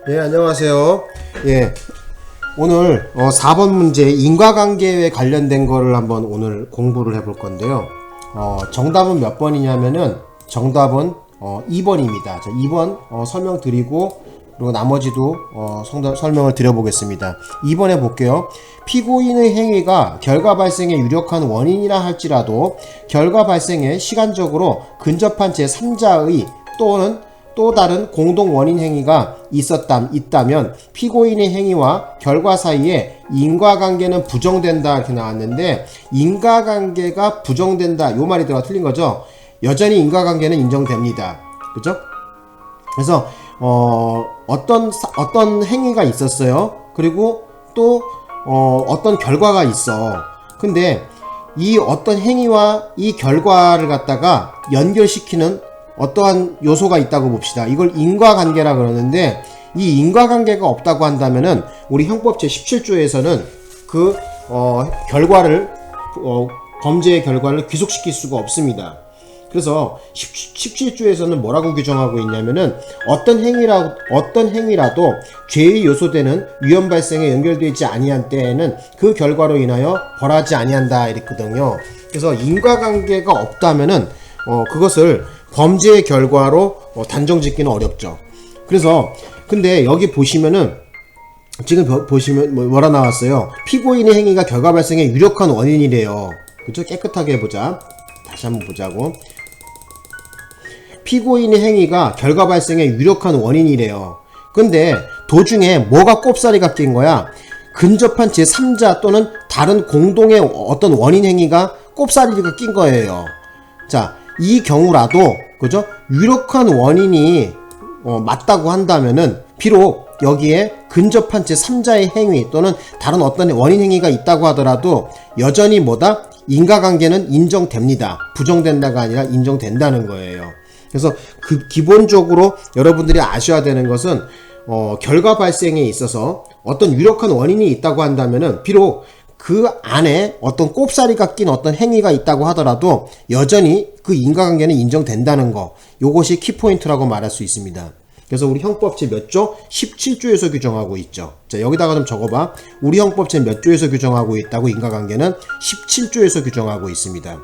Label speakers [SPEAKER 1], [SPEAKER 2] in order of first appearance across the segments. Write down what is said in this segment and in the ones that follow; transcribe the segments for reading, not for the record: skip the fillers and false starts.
[SPEAKER 1] 예, 안녕하세요. 예, 오늘 4번 문제 인과관계에 관련된 거를 한번 오늘 공부를 해볼 건데요. 정답은 몇 번이냐면은 정답은 2번입니다. 자, 2번 설명드리고 그리고 나머지도 설명을 드려보겠습니다. 2번에 볼게요. 피고인의 행위가 결과 발생에 유력한 원인이라 할지라도 결과 발생에 시간적으로 근접한 제3자의 또는 또 다른 공동 원인 행위가 있다면 피고인의 행위와 결과 사이에 인과관계는 부정된다 이렇게 나왔는데, 인과관계가 부정된다 요 말이 들어가 틀린 거죠. 여전히 인과관계는 인정됩니다. 그죠? 그래서 어떤 행위가 있었어요. 그리고 또 어떤 결과가 있어. 근데 이 어떤 행위와 이 결과를 갖다가 연결시키는 어떠한 요소가 있다고 봅시다. 이걸 인과관계라 그러는데, 이 인과관계가 없다고 한다면은 우리 형법 제17조에서는 그 결과를 범죄의 결과를 귀속시킬 수가 없습니다. 그래서 17조에서는 뭐라고 규정하고 있냐면은 어떤 행위라도 죄의 요소되는 위험 발생에 연결되지 아니한 때에는 그 결과로 인하여 벌하지 아니한다 이랬거든요. 그래서 인과관계가 없다면은 그것을 범죄의 결과로 단정짓기는 어렵죠. 그래서 근데 여기 보시면은 지금 보시면 뭐라 나왔어요. 피고인의 행위가 결과 발생에 유력한 원인이래요. 그죠? 깨끗하게 해보자. 다시 한번 보자고. 피고인의 행위가 결과 발생에 유력한 원인이래요. 근데 도중에 뭐가 꼽사리가 낀 거야? 근접한 제3자 또는 다른 공동의 어떤 원인 행위가 꼽사리가 낀 거예요. 자, 이 경우라도 그죠? 유력한 원인이 맞다고 한다면은 비록 여기에 근접한 제3자의 행위 또는 다른 어떤 원인 행위가 있다고 하더라도 여전히 뭐다? 인과관계는 인정됩니다. 부정된다가 아니라 인정된다는 거예요. 그래서 기본적으로 여러분들이 아셔야 되는 것은 결과 발생에 있어서 어떤 유력한 원인이 있다고 한다면은 비록 그 안에 어떤 꼽사리가 낀 어떤 행위가 있다고 하더라도 여전히 그 인과관계는 인정된다는 거, 요것이 키포인트라고 말할 수 있습니다. 그래서 우리 형법 제 몇 조? 17조에서 규정하고 있죠. 자, 여기다가 좀 적어봐. 우리 형법 제 몇 조에서 규정하고 있다고? 인과관계는 17조에서 규정하고 있습니다.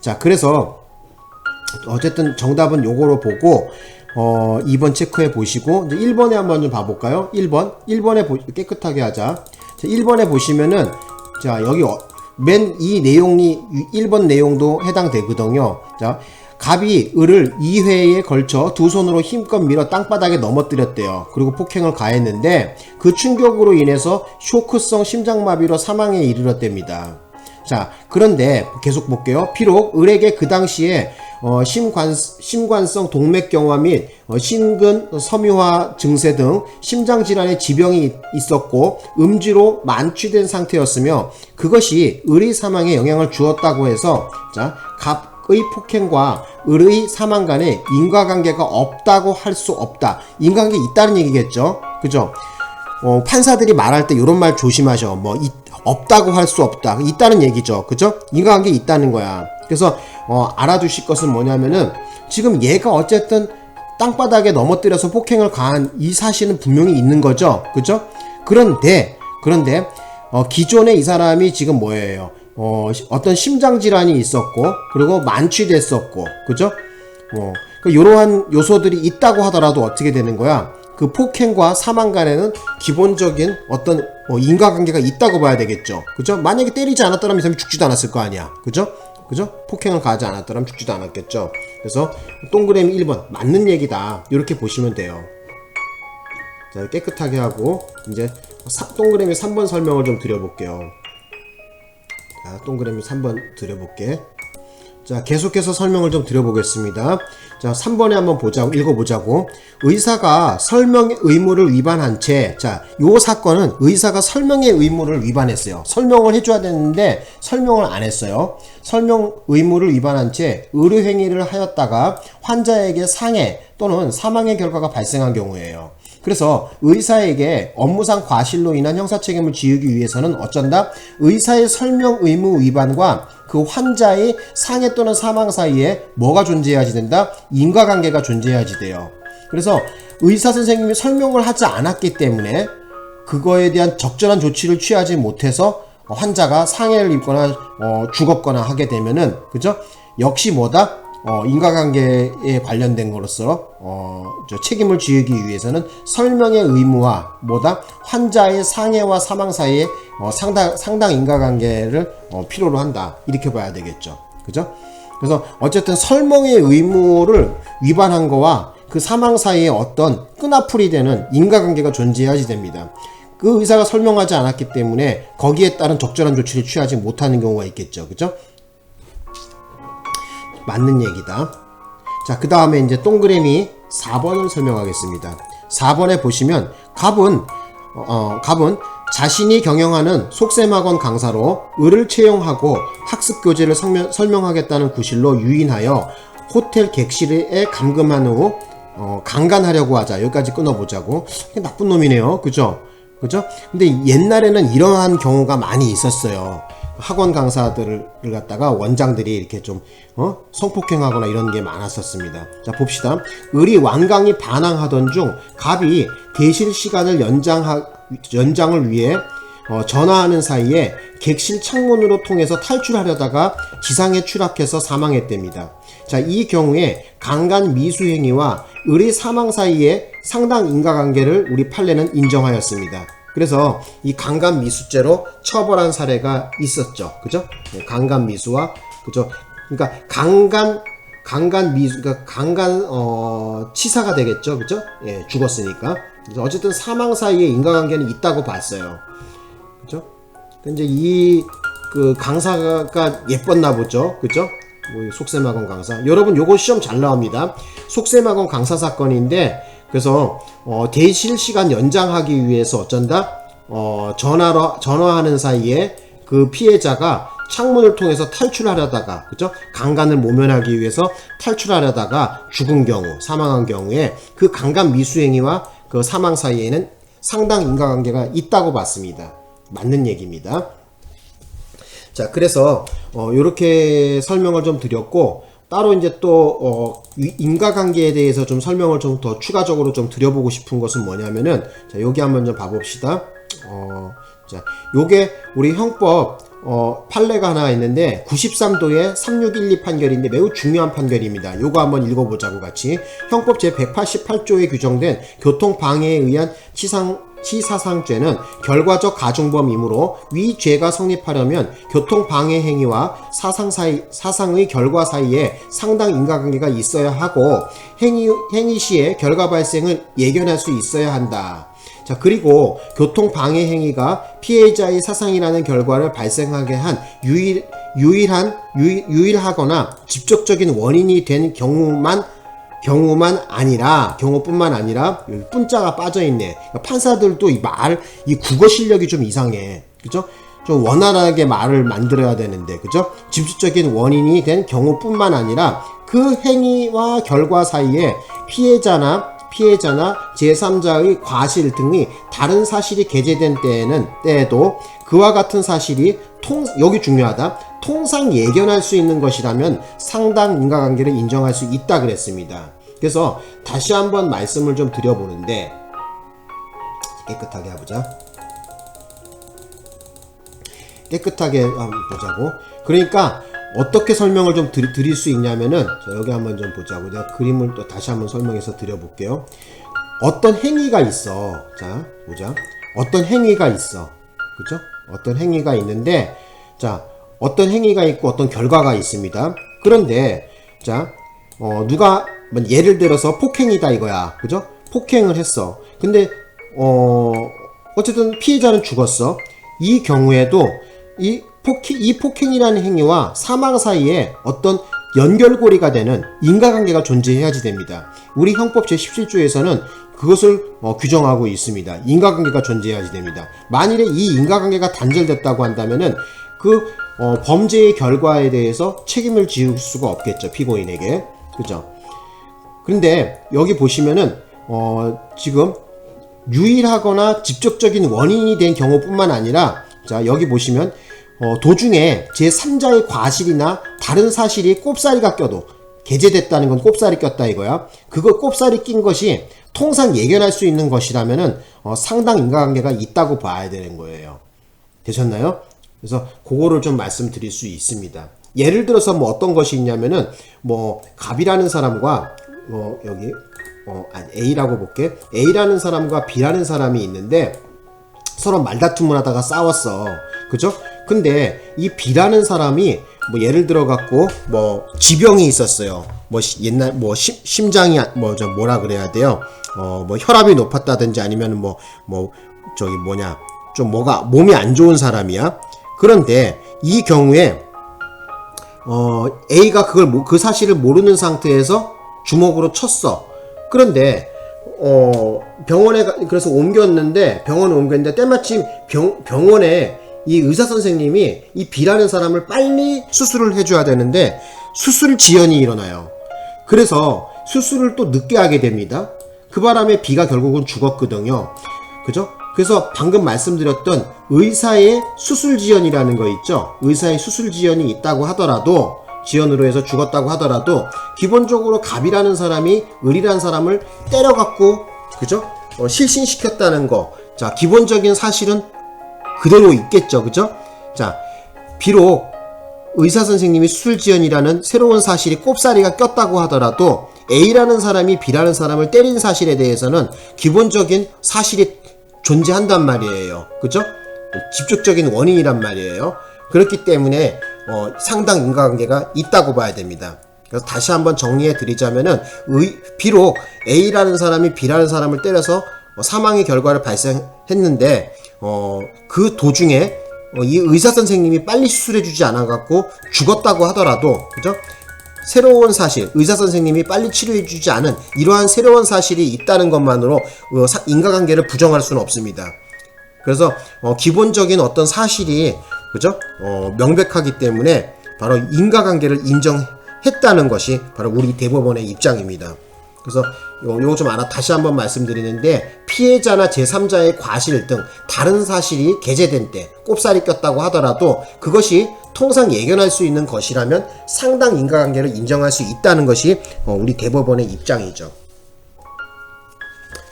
[SPEAKER 1] 자, 그래서 어쨌든 정답은 요거로 보고 2번 체크해 보시고 이제 1번에 한번 좀 봐볼까요? 1번에 깨끗하게 하자. 자, 1번에 보시면은 자, 여기 맨 이 내용이 1번 내용도 해당되거든요. 자, 갑이 을을 2회에 걸쳐 두 손으로 힘껏 밀어 땅바닥에 넘어뜨렸대요. 그리고 폭행을 가했는데 그 충격으로 인해서 쇼크성 심장마비로 사망에 이르렀답니다. 자, 그런데 계속 볼게요. 비록 을에게 그 당시에 심관성 동맥경화 및 심근 섬유화 증세 등 심장질환의 지병이 있었고 음주로 만취된 상태였으며 그것이 을의 사망에 영향을 주었다고 해서 자, 갑의 폭행과 을의 사망 간에 인과관계가 없다고 할 수 없다. 인과관계 있다는 얘기겠죠. 그죠? 판사들이 말할 때 이런 말 조심하셔. 없다고 할 수 없다. 있다는 얘기죠. 그죠? 인과관계 있다는 거야. 그래서 알아두실 것은 뭐냐면은 지금 얘가 어쨌든 땅바닥에 넘어뜨려서 폭행을 가한 이 사실은 분명히 있는 거죠. 그죠? 그런데 기존에 이 사람이 지금 뭐예요? 어떤 심장질환이 있었고 그리고 만취됐었고 그죠? 이러한 요소들이 있다고 하더라도 어떻게 되는 거야? 그 폭행과 사망 간에는 기본적인 어떤 인과관계가 있다고 봐야 되겠죠. 그죠? 만약에 때리지 않았더라면 이 사람이 죽지도 않았을 거 아니야. 그죠? 폭행을 가하지 않았더라면 죽지도 않았겠죠. 그래서 동그라미 1번 맞는 얘기다. 이렇게 보시면 돼요. 자, 깨끗하게 하고 이제 동그라미 3번 설명을 좀 드려볼게요. 자, 동그라미 3번 드려볼게. 자, 계속해서 설명을 좀 드려보겠습니다. 자, 3번에 한번 읽어보자고. 의사가 설명의 의무를 위반한 채, 자, 요 사건은 의사가 설명의 의무를 위반했어요. 설명을 해줘야 되는데 설명을 안 했어요. 설명 의무를 위반한 채 의료행위를 하였다가 환자에게 상해 또는 사망의 결과가 발생한 경우예요. 그래서 의사에게 업무상 과실로 인한 형사책임을 지우기 위해서는 어쩐다? 의사의 설명 의무 위반과 그 환자의 상해 또는 사망 사이에 뭐가 존재해야지 된다? 인과관계가 존재해야지 돼요. 그래서 의사 선생님이 설명을 하지 않았기 때문에 그거에 대한 적절한 조치를 취하지 못해서 환자가 상해를 입거나 죽었거나 하게 되면은, 그죠? 역시 뭐다? 인과관계에 관련된 거로서 책임을 지우기 위해서는 설명의 의무와 뭐다? 환자의 상해와 사망 사이에 상당 인과관계를 필요로 한다, 이렇게 봐야 되겠죠. 그죠? 그래서 어쨌든 설명의 의무를 위반한 거와 그 사망 사이에 어떤 끈앞풀이 되는 인과관계가 존재해야지 됩니다. 그 의사가 설명하지 않았기 때문에 거기에 따른 적절한 조치를 취하지 못하는 경우가 있겠죠. 그죠? 맞는 얘기다. 자, 그 다음에 이제 동그라미 4번을 설명하겠습니다. 4번에 보시면 갑은 자신이 경영하는 속셈학원 강사로 을을 채용하고 학습 교재를 설명하겠다는 구실로 유인하여 호텔 객실에 감금한 후 강간하려고 하자. 여기까지 끊어보자고. 나쁜 놈이네요. 그죠? 그죠? 근데 옛날에는 이러한 경우가 많이 있었어요. 학원 강사들을 갖다가 원장들이 이렇게 좀 성폭행하거나 이런 게 많았었습니다. 자, 봅시다. 을이 완강히 반항하던 중 갑이 대실 시간을 연장을 위해 전화하는 사이에 객실 창문으로 통해서 탈출하려다가 지상에 추락해서 사망했답니다. 자, 이 경우에 강간 미수행위와 을의 사망 사이에 상당 인과관계를 우리 판례는 인정하였습니다. 그래서 이 강간 미수죄로 처벌한 사례가 있었죠. 그죠? 강간 미수와, 그죠? 그러니까 강간 미수, 그러니까 치사가 되겠죠. 그죠? 예, 죽었으니까. 그래서 어쨌든 사망 사이에 인과관계는 있다고 봤어요. 그죠? 이제 그 강사가 예뻤나 보죠. 그죠? 속셈학원 강사. 여러분, 요거 시험 잘 나옵니다. 속셈학원 강사 사건인데, 그래서 대실 시간 연장하기 위해서 어쩐다? 전화하는 사이에 그 피해자가 창문을 통해서 탈출하려다가, 그죠? 강간을 모면하기 위해서 탈출하려다가 죽은 경우, 사망한 경우에 그 강간 미수행위와 그 사망 사이에는 상당 인과관계가 있다고 봤습니다. 맞는 얘기입니다. 자, 그래서 요렇게 설명을 좀 드렸고, 따로 이제 또 인과관계에 대해서 좀 설명을 좀 더 추가적으로 좀 드려보고 싶은 것은 뭐냐면은, 자, 여기 한번 좀 봐봅시다. 자, 요게 우리 형법 판례가 하나 있는데 93도의 3612 판결인데 매우 중요한 판결입니다. 요거 한번 읽어보자고 같이. 형법 제188조에 규정된 교통방해에 의한 치사상죄는 결과적 가중범이므로 위 죄가 성립하려면 교통방해 행위와 사상의 결과 사이에 상당 인과관계가 있어야 하고 행위 시에 결과 발생을 예견할 수 있어야 한다. 자, 그리고 교통방해 행위가 피해자의 사상이라는 결과를 발생하게 한 유일하거나 직접적인 원인이 된 경우뿐만 아니라 뿐자가 빠져있네. 그러니까 판사들도 이 국어 실력이 좀 이상해. 그죠? 좀 원활하게 말을 만들어야 되는데, 그죠? 직접적인 원인이 된 경우뿐만 아니라 그 행위와 결과 사이에 피해자나 제3자의 과실 등의 다른 사실이 게재된 때에도 그와 같은 사실이 여기 중요하다. 통상 예견할 수 있는 것이라면 상당 인과관계를 인정할 수 있다 그랬습니다. 그래서 다시 한번 말씀을 좀 드려보는데, 깨끗하게 해보자. 깨끗하게 한번 보자고. 그러니까 어떻게 설명을 좀 드릴 수 있냐면은, 자, 여기 한번 좀 보자고. 내가 그림을 또 다시 한번 설명해서 드려볼게요. 어떤 행위가 있어. 자, 보자. 어떤 행위가 있어. 그죠? 어떤 행위가 있는데, 자, 어떤 행위가 있고 어떤 결과가 있습니다. 그런데, 자, 누가, 예를 들어서 폭행이다 이거야. 그죠? 폭행을 했어. 근데, 어쨌든 피해자는 죽었어. 이 경우에도 이 폭행이라는 행위와 사망 사이에 어떤 연결고리가 되는 인과관계가 존재해야지 됩니다. 우리 형법 제17조에서는 그것을 규정하고 있습니다. 인과관계가 존재해야지 됩니다. 만일에 이 인과관계가 단절됐다고 한다면은 그 범죄의 결과에 대해서 책임을 지을 수가 없겠죠, 피고인에게. 그죠? 그런데 여기 보시면은 지금 유일하거나 직접적인 원인이 된 경우뿐만 아니라, 자, 여기 보시면 도중에 제3자의 과실이나 다른 사실이 꼽사리가 껴도 개재됐다는 건 꼽살이 꼈다 이거야. 그거 꼽살이 낀 것이 통상 예견할 수 있는 것이라면은 상당 인과관계가 있다고 봐야 되는 거예요. 되셨나요? 그래서 그거를 좀 말씀드릴 수 있습니다. 예를 들어서 뭐 어떤 것이 있냐면은 뭐 갑이라는 사람과 여기 A라고 볼게. A라는 사람과 B라는 사람이 있는데 서로 말다툼을 하다가 싸웠어. 그죠? 근데 이 B라는 사람이 뭐 예를 들어 갖고 뭐 지병이 있었어요. 뭐 옛날 뭐 심장이 뭐라 그래야 돼요? 뭐 혈압이 높았다든지 아니면 뭐 저기 뭐냐 좀 뭐가 몸이 안 좋은 사람이야. 그런데 이 경우에 A가 그 사실을 모르는 상태에서 주먹으로 쳤어. 그런데 병원에 그래서 병원에 옮겼는데 때마침 병원에 이 의사 선생님이 이 B라는 사람을 빨리 수술을 해줘야 되는데 수술 지연이 일어나요. 그래서 수술을 또 늦게 하게 됩니다. 그 바람에 B가 결국은 죽었거든요. 그죠? 그래서 방금 말씀드렸던 의사의 수술 지연이라는 거 있죠? 의사의 수술 지연이 있다고 하더라도 지연으로 해서 죽었다고 하더라도 기본적으로 갑이라는 사람이 을이라는 사람을 때려갖고 그죠? 실신시켰다는 거. 자, 기본적인 사실은 그대로 있겠죠. 그죠? 자, 비록 의사 선생님이 수술 지연이라는 새로운 사실이 꼽사리가 꼈다고 하더라도 A라는 사람이 B라는 사람을 때린 사실에 대해서는 기본적인 사실이 존재한단 말이에요. 그죠? 직접적인 원인이란 말이에요. 그렇기 때문에 상당 인과관계가 있다고 봐야 됩니다. 그래서 다시 한번 정리해 드리자면은 비록 A라는 사람이 B라는 사람을 때려서 사망의 결과를 발생했는데 그 도중에 이 의사 선생님이 빨리 수술해 주지 않아 갖고 죽었다고 하더라도 그죠? 새로운 사실, 의사 선생님이 빨리 치료해 주지 않은 이러한 새로운 사실이 있다는 것만으로 인과관계를 부정할 수는 없습니다. 그래서 기본적인 어떤 사실이 그죠? 명백하기 때문에 바로 인과관계를 인정했다는 것이 바로 우리 대법원의 입장입니다. 그래서 요거 좀 다시 한번 말씀드리는데 피해자나 제3자의 과실 등 다른 사실이 게재된 때 꼽살이 꼈다고 하더라도 그것이 통상 예견할 수 있는 것이라면 상당 인과관계를 인정할 수 있다는 것이 우리 대법원의 입장이죠.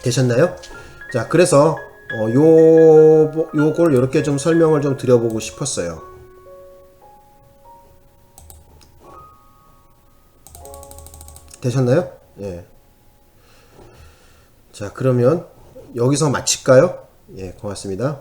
[SPEAKER 1] 되셨나요? 자, 그래서 요걸 이렇게 좀 설명을 좀 드려보고 싶었어요. 되셨나요? 예. 자, 그러면 여기서 마칠까요? 예, 고맙습니다.